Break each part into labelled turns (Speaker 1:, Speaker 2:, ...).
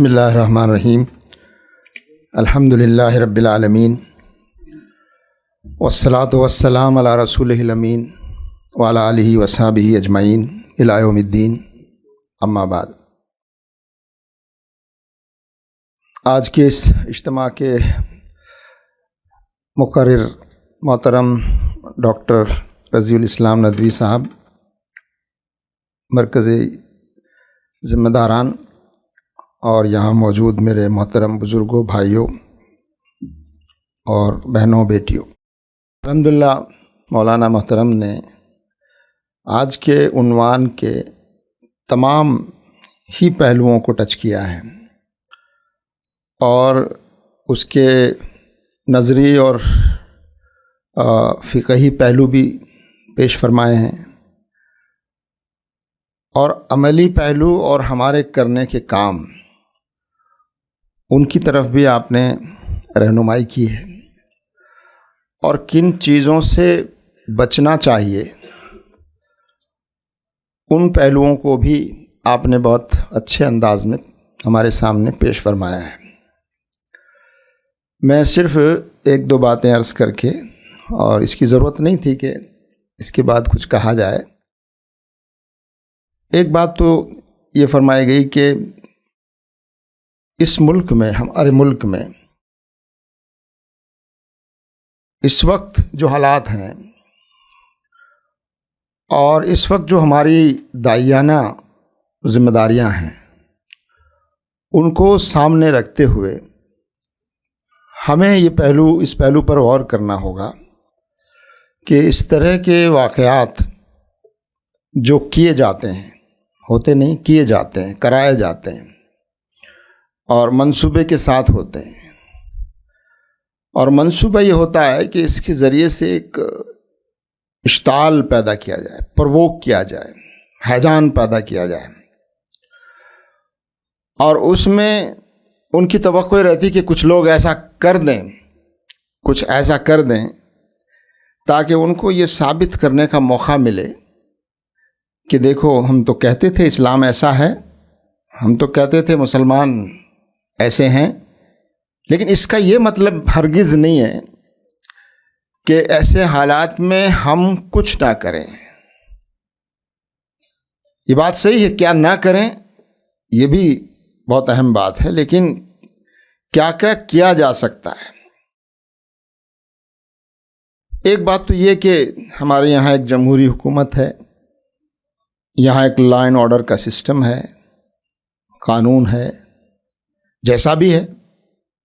Speaker 1: بسم اللہ الرحمن الرحیم الحمد للہ رب العالمین والصلاة والسلام علی رسولہ الامین وعلی آلہ وصحبہ اجمعین الی یوم الدین، اما بعد۔ آج کے اس اجتماع کے مقرر محترم ڈاکٹر رضی الاسلام ندوی صاحب، مرکزی ذمہ داران اور یہاں موجود میرے محترم بزرگوں، بھائیوں اور بہنوں، بیٹیوں، الحمدللہ مولانا محترم نے آج کے عنوان کے تمام ہی پہلوؤں کو ٹچ کیا ہے اور اس کے نظری اور فقہی پہلو بھی پیش فرمائے ہیں اور عملی پہلو اور ہمارے کرنے کے کام، ان کی طرف بھی آپ نے رہنمائی کی ہے اور کن چیزوں سے بچنا چاہیے ان پہلوؤں کو بھی آپ نے بہت اچھے انداز میں ہمارے سامنے پیش فرمایا ہے۔ میں صرف ایک دو باتیں عرض کر کے، اور اس کی ضرورت نہیں تھی کہ اس کے بعد کچھ کہا جائے، ایک بات تو یہ فرمائی گئی کہ اس ملک میں، ہمارے ملک میں اس وقت جو حالات ہیں اور اس وقت جو ہماری داعیانہ ذمہ داریاں ہیں، ان کو سامنے رکھتے ہوئے ہمیں اس پہلو پر غور کرنا ہوگا کہ اس طرح کے واقعات جو کیے جاتے ہیں، ہوتے نہیں، کیے جاتے ہیں، کرائے جاتے ہیں اور منصوبے کے ساتھ ہوتے ہیں، اور منصوبہ یہ ہوتا ہے کہ اس کے ذریعے سے ایک اشتعال پیدا کیا جائے، پرووک کیا جائے، ہیجان پیدا کیا جائے، اور اس میں ان کی توقع رہتی کہ کچھ لوگ ایسا کر دیں، کچھ ایسا کر دیں تاکہ ان کو یہ ثابت کرنے کا موقع ملے کہ دیکھو، ہم تو کہتے تھے اسلام ایسا ہے، ہم تو کہتے تھے مسلمان ایسے ہیں، لیکن اس کا یہ مطلب ہرگز نہیں ہے کہ ایسے حالات میں ہم کچھ نہ کریں۔ یہ بات صحیح ہے، کیا نہ کریں یہ بھی بہت اہم بات ہے، لیکن کیا کیا جا سکتا ہے۔ ایک بات تو یہ کہ ہمارے یہاں ایک جمہوری حکومت ہے، یہاں ایک لا اینڈ آرڈر کا سسٹم ہے، قانون ہے، جیسا بھی ہے،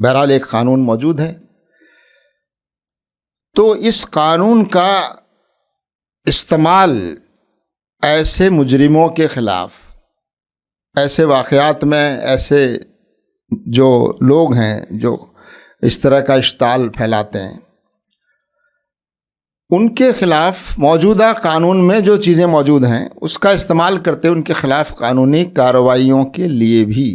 Speaker 1: بہرحال ایک قانون موجود ہے۔ تو اس قانون کا استعمال ایسے مجرموں کے خلاف، ایسے واقعات میں، ایسے جو لوگ ہیں جو اس طرح کا اشتعال پھیلاتے ہیں، ان کے خلاف موجودہ قانون میں جو چیزیں موجود ہیں اس کا استعمال کرتے ان کے خلاف قانونی کارروائیوں کے لیے بھی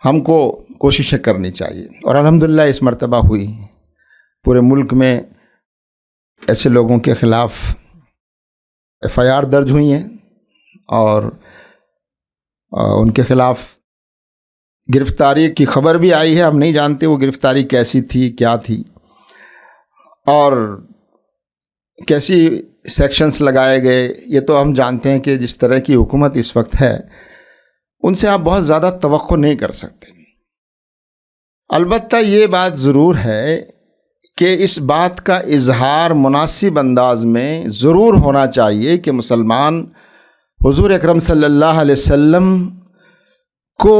Speaker 1: ہم کو کوششیں کرنی چاہیے، اور الحمدللہ اس مرتبہ ہوئی۔ پورے ملک میں ایسے لوگوں کے خلاف FIR درج ہوئی ہیں اور ان کے خلاف گرفتاری کی خبر بھی آئی ہے۔ ہم نہیں جانتے وہ گرفتاری کیسی تھی، کیا تھی، اور کیسی سیکشنز لگائے گئے۔ یہ تو ہم جانتے ہیں کہ جس طرح کی حکومت اس وقت ہے، ان سے آپ بہت زیادہ توقع نہیں کر سکتے۔ البتہ یہ بات ضرور ہے کہ اس بات کا اظہار مناسب انداز میں ضرور ہونا چاہیے کہ مسلمان حضور اکرم صلی اللہ علیہ وسلم کو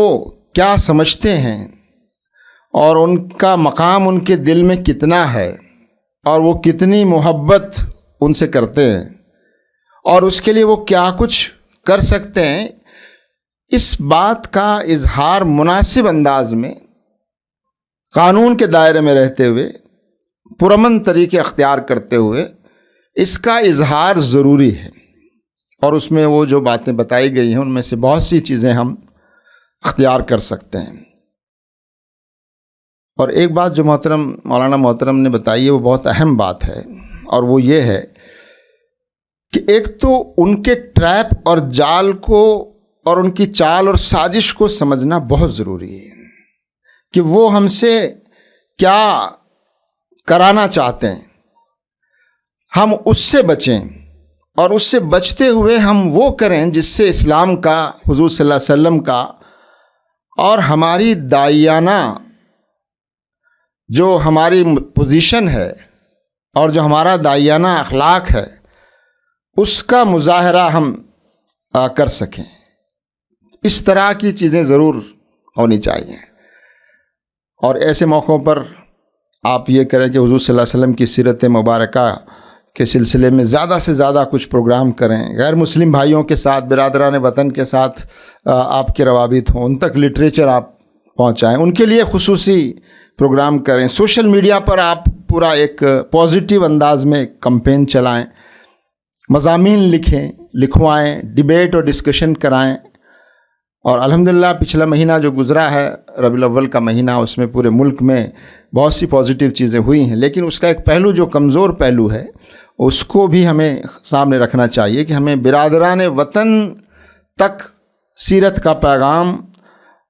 Speaker 1: کیا سمجھتے ہیں اور ان کا مقام ان کے دل میں کتنا ہے، اور وہ کتنی محبت ان سے کرتے ہیں، اور اس کے لیے وہ کیا کچھ کر سکتے ہیں۔ اس بات کا اظہار مناسب انداز میں، قانون کے دائرے میں رہتے ہوئے، پرامن طریقے اختیار کرتے ہوئے اس کا اظہار ضروری ہے، اور اس میں وہ جو باتیں بتائی گئی ہیں ان میں سے بہت سی چیزیں ہم اختیار کر سکتے ہیں۔ اور ایک بات جو مولانا محترم نے بتائی ہے وہ بہت اہم بات ہے، اور وہ یہ ہے کہ ایک تو ان کے ٹریپ اور جال کو اور ان کی چال اور سازش کو سمجھنا بہت ضروری ہے کہ وہ ہم سے کیا کرانا چاہتے ہیں، ہم اس سے بچیں، اور اس سے بچتے ہوئے ہم وہ کریں جس سے اسلام کا، حضور صلی اللہ علیہ وسلم کا اور ہماری داعیانہ جو ہماری پوزیشن ہے اور جو ہمارا داعیانہ اخلاق ہے اس کا مظاہرہ ہم کر سکیں۔ اس طرح کی چیزیں ضرور ہونی چاہیے، اور ایسے موقعوں پر آپ یہ کریں کہ حضور صلی اللہ علیہ وسلم کی سیرت مبارکہ کے سلسلے میں زیادہ سے زیادہ کچھ پروگرام کریں، غیر مسلم بھائیوں کے ساتھ، برادران وطن کے ساتھ آپ کے روابط ہوں، ان تک لٹریچر آپ پہنچائیں، ان کے لیے خصوصی پروگرام کریں، سوشل میڈیا پر آپ پورا ایک پازیٹیو انداز میں کمپین چلائیں، مضامین لکھیں، لکھوائیں، ڈیبیٹ اور ڈسکشن کرائیں۔ اور الحمدللہ پچھلا مہینہ جو گزرا ہے ربیع الاول کا مہینہ، اس میں پورے ملک میں بہت سی پازیٹیو چیزیں ہوئی ہیں، لیکن اس کا ایک پہلو جو کمزور پہلو ہے اس کو بھی ہمیں سامنے رکھنا چاہیے کہ ہمیں برادران وطن تک سیرت کا پیغام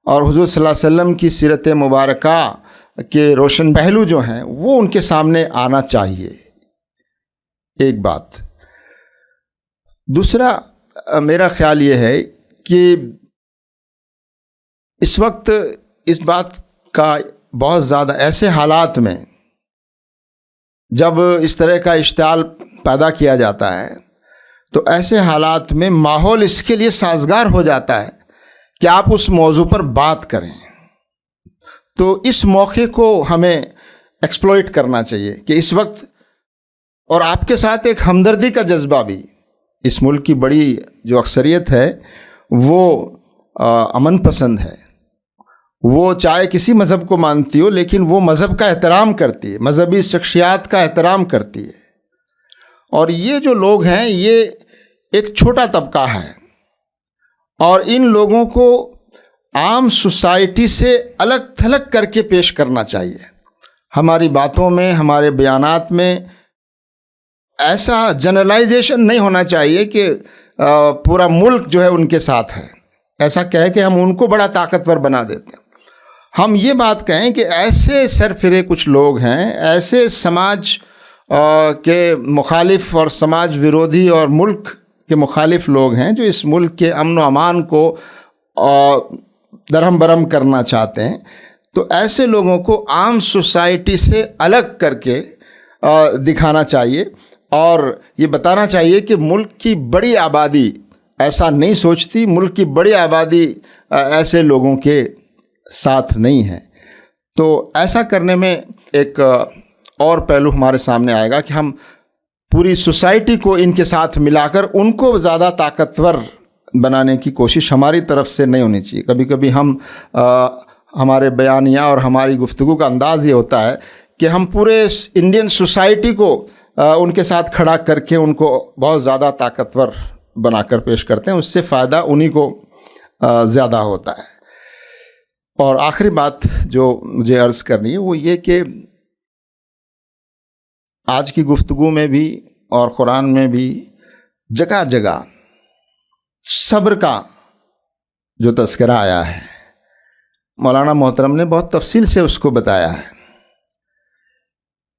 Speaker 1: اور حضور صلی اللہ علیہ وسلم کی سیرت مبارکہ کے روشن پہلو جو ہیں وہ ان کے سامنے آنا چاہیے، ایک بات۔ دوسرا میرا خیال یہ ہے کہ اس وقت اس بات کا بہت زیادہ ایسے حالات میں جب اس طرح کا اشتعال پیدا کیا جاتا ہے تو ایسے حالات میں ماحول اس کے لیے سازگار ہو جاتا ہے کہ آپ اس موضوع پر بات کریں، تو اس موقع کو ہمیں ایکسپلوئٹ کرنا چاہیے کہ اس وقت، اور آپ کے ساتھ ایک ہمدردی کا جذبہ بھی، اس ملک کی بڑی جو اکثریت ہے وہ امن پسند ہے، وہ چاہے کسی مذہب کو مانتی ہو لیکن وہ مذہب کا احترام کرتی ہے، مذہبی شخصیات کا احترام کرتی ہے، اور یہ جو لوگ ہیں یہ ایک چھوٹا طبقہ ہے، اور ان لوگوں کو عام سوسائٹی سے الگ تھلگ کر کے پیش کرنا چاہیے۔ ہماری باتوں میں، ہمارے بیانات میں ایسا جنرلائزیشن نہیں ہونا چاہیے کہ پورا ملک جو ہے ان کے ساتھ ہے، ایسا کہہ کہ ہم ان کو بڑا طاقتور بنا دیتے ہیں۔ ہم یہ بات کہیں کہ ایسے سرفرے کچھ لوگ ہیں، ایسے سماج کے مخالف اور سماج ویرودھی اور ملک کے مخالف لوگ ہیں جو اس ملک کے امن و امان کو درہم برہم کرنا چاہتے ہیں، تو ایسے لوگوں کو عام سوسائٹی سے الگ کر کے دکھانا چاہیے، اور یہ بتانا چاہیے کہ ملک کی بڑی آبادی ایسا نہیں سوچتی، ملک کی بڑی آبادی ایسے لوگوں کے ساتھ نہیں ہے۔ تو ایسا کرنے میں ایک اور پہلو ہمارے سامنے آئے گا کہ ہم پوری سوسائٹی کو ان کے ساتھ ملا کر ان کو زیادہ طاقتور بنانے کی کوشش ہماری طرف سے نہیں ہونی چاہیے۔ کبھی کبھی ہمارے بیانیہ اور ہماری گفتگو کا انداز یہ ہوتا ہے کہ ہم پورے انڈین سوسائٹی کو ان کے ساتھ کھڑا کر کے ان کو بہت زیادہ طاقتور بنا کر پیش کرتے ہیں، اس سے فائدہ انہی کو زیادہ ہوتا ہے۔ اور آخری بات جو مجھے عرض کرنی ہے وہ یہ کہ آج کی گفتگو میں بھی اور قرآن میں بھی جگہ جگہ صبر کا جو تذکرہ آیا ہے، مولانا محترم نے بہت تفصیل سے اس کو بتایا ہے،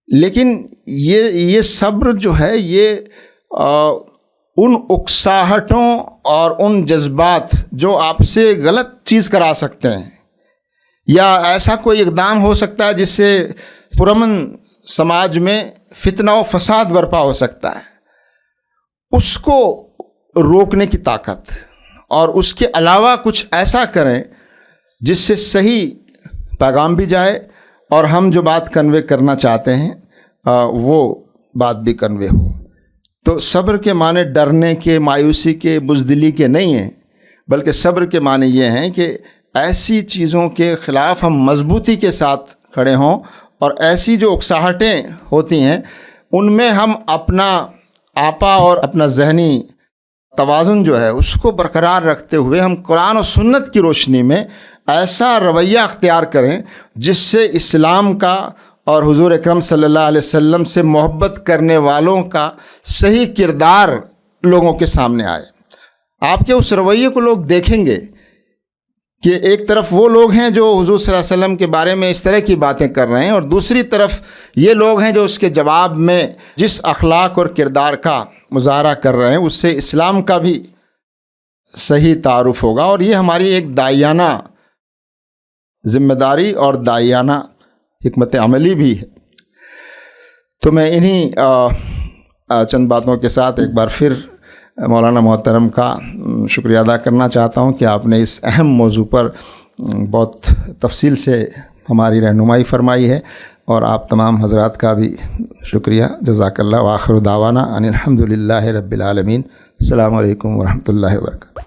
Speaker 1: لیکن یہ صبر جو ہے یہ ان اکساہٹوں اور ان جذبات جو آپ سے غلط چیز کرا سکتے ہیں، یا ایسا کوئی اقدام ہو سکتا ہے جس سے پرامن سماج میں فتنہ و فساد برپا ہو سکتا ہے، اس کو روکنے کی طاقت، اور اس کے علاوہ کچھ ایسا کریں جس سے صحیح پیغام بھی جائے اور ہم جو بات کنوے کرنا چاہتے ہیں وہ بات بھی کنوے ہو۔ تو صبر کے معنی ڈرنے کے، مایوسی کے، بزدلی کے نہیں ہیں، بلکہ صبر کے معنی یہ ہیں کہ ایسی چیزوں کے خلاف ہم مضبوطی کے ساتھ کھڑے ہوں، اور ایسی جو اکساہٹیں ہوتی ہیں ان میں ہم اپنا آپا اور اپنا ذہنی توازن جو ہے اس کو برقرار رکھتے ہوئے ہم قرآن و سنت کی روشنی میں ایسا رویہ اختیار کریں جس سے اسلام کا اور حضور اکرم صلی اللہ علیہ وسلم سے محبت کرنے والوں کا صحیح کردار لوگوں کے سامنے آئے۔ آپ کے اس رویے کو لوگ دیکھیں گے کہ ایک طرف وہ لوگ ہیں جو حضور صلی اللہ علیہ وسلم کے بارے میں اس طرح کی باتیں کر رہے ہیں، اور دوسری طرف یہ لوگ ہیں جو اس کے جواب میں جس اخلاق اور کردار کا مظاہرہ کر رہے ہیں اس سے اسلام کا بھی صحیح تعارف ہوگا، اور یہ ہماری ایک داعیانہ ذمہ داری اور داعیانہ حکمت عملی بھی ہے۔ تو میں انہی چند باتوں کے ساتھ ایک بار پھر مولانا محترم کا شکریہ ادا کرنا چاہتا ہوں کہ آپ نے اس اہم موضوع پر بہت تفصیل سے ہماری رہنمائی فرمائی ہے، اور آپ تمام حضرات کا بھی شکریہ، جزاک اللہ، وآخر دعوانا ان الحمد للہ رب العالمین۔ السلام علیکم ورحمۃ اللہ وبرکاتہ۔